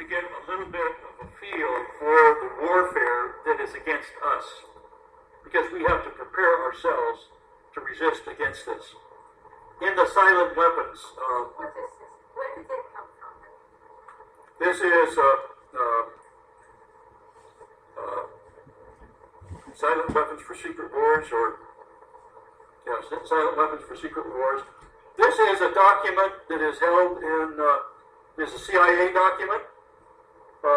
to get a little bit of a feel for the warfare that is against us, because we have to prepare ourselves to resist against this. In the silent weapons, Where did it come from? this is silent weapons for secret wars, or silent weapons for secret wars. This is a document that is held in, is a CIA document.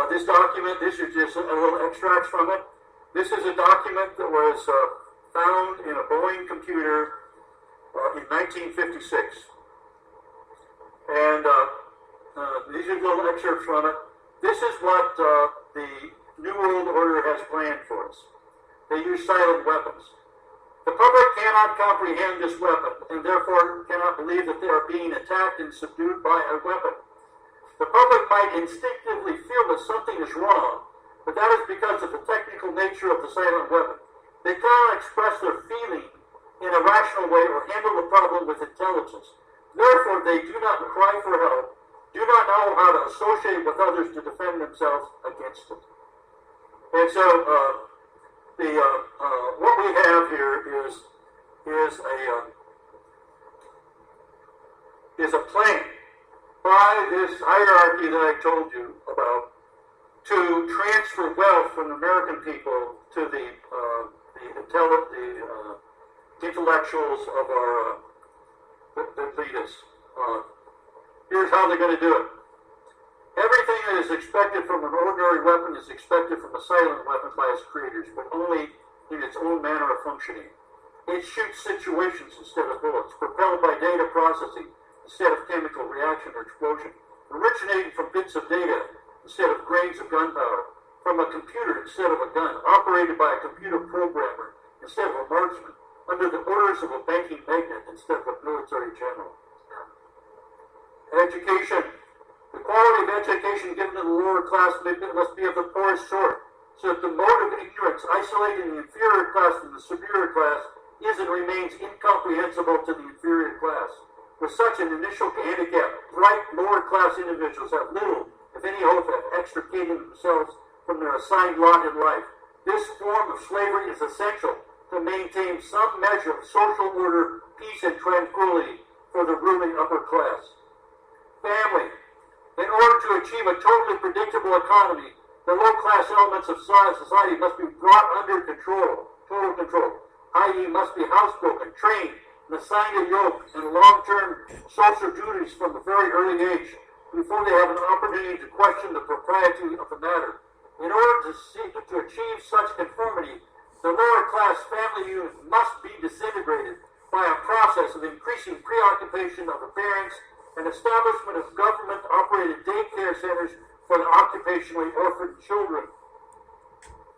This document, this is just a little extracts from it. This is a document that was found in a Boeing computer in 1956. And these are little excerpts from it. This is what the New World Order has planned for us. They use silent weapons. The public cannot comprehend this weapon, and therefore cannot believe that they are being attacked and subdued by a weapon. The public might instinctively feel that something is wrong, but that is because of the technical nature of the silent weapon. They cannot express their feeling in a rational way or handle the problem with intelligence. Therefore, they do not cry for help, do not know how to associate with others to defend themselves against it. And so, what we have here is a plan by this hierarchy that I told you about to transfer wealth from the American people to the intellectuals of our that lead us. Here's how they're going to do it. Everything that is expected from an ordinary weapon is expected from a silent weapon by its creators, but only in its own manner of functioning. It shoots situations instead of bullets, propelled by data processing instead of chemical reaction or explosion, originating from bits of data instead of grains of gunpowder, from a computer instead of a gun, operated by a computer programmer instead of a marksman, under the orders of a banking magnate instead of a military general. Education. The quality of education given to the lower class must be of the poorest sort, so that the mode of ignorance isolating the inferior class from the superior class is and remains incomprehensible to the inferior class. With such an initial handicap, bright lower class individuals have little, if any, hope of extricating themselves from their assigned lot in life. This form of slavery is essential to maintain some measure of social order, peace, and tranquility for the ruling upper class. Family. In order to achieve a totally predictable economy, the low-class elements of society must be brought under control, total control, i.e. must be housebroken, trained, and assigned a yoke and long-term social duties from a very early age before they have an opportunity to question the propriety of the matter. In order to achieve such conformity, the lower-class family unit must be disintegrated by a process of increasing preoccupation of the parents and establishment of government-operated daycare centers for the occupationally orphaned children.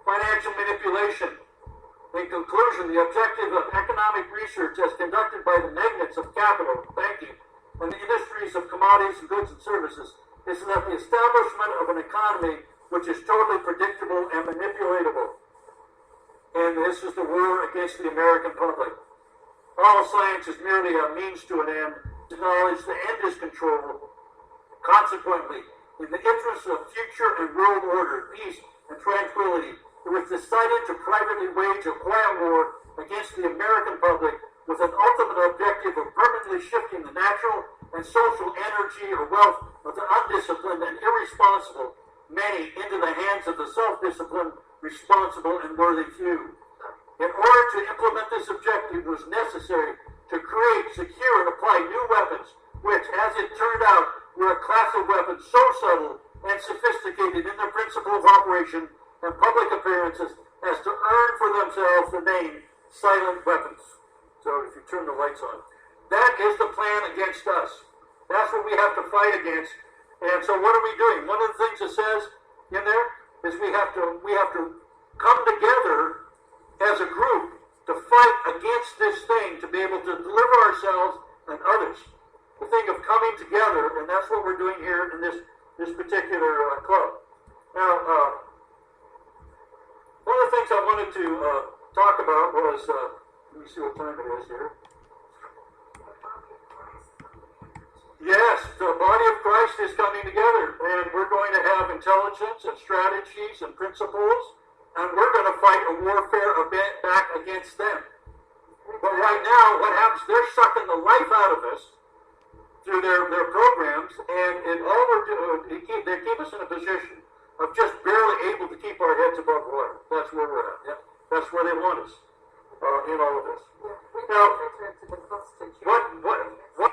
Financial manipulation. In conclusion, the objective of economic research as conducted by the magnates of capital, banking, and the industries of commodities, goods, and services is that the establishment of an economy which is totally predictable and manipulatable. And this is the war against the American public. All science is merely a means to an end. To knowledge, the end is control. Consequently, in the interest of future and world order, peace, and tranquility, it was decided to privately wage a quiet war against the American public with an ultimate objective of permanently shifting the natural and social energy or wealth of the undisciplined and irresponsible many into the hands of the self-disciplined, responsible, and worthy few. In order to implement this objective, it was necessary to create, secure, and apply new weapons, which, as it turned out, were a class of weapons so subtle and sophisticated in their principle of operation and public appearances as to earn for themselves the name silent weapons. So if you turn the lights on. That is the plan against us. That's what we have to fight against. And so what are we doing? One of the things it says in there is we have to come together as a group to fight against this thing, to be able to deliver ourselves and others. The thing of coming together, and that's what we're doing here in this particular club. Now, one of the things I wanted to talk about was, let me see what time it is here. Yes, the body of Christ West is coming together, and we're going to have intelligence and strategies and principles, and we're going to fight a warfare back against them. But right now, what happens, they're sucking the life out of us through their programs, and all we're doing, they keep us in a position of just barely able to keep our heads above water. That's where we're at. Yeah. That's where they want us in all of this. Yeah, we Now, enter into the hostage. what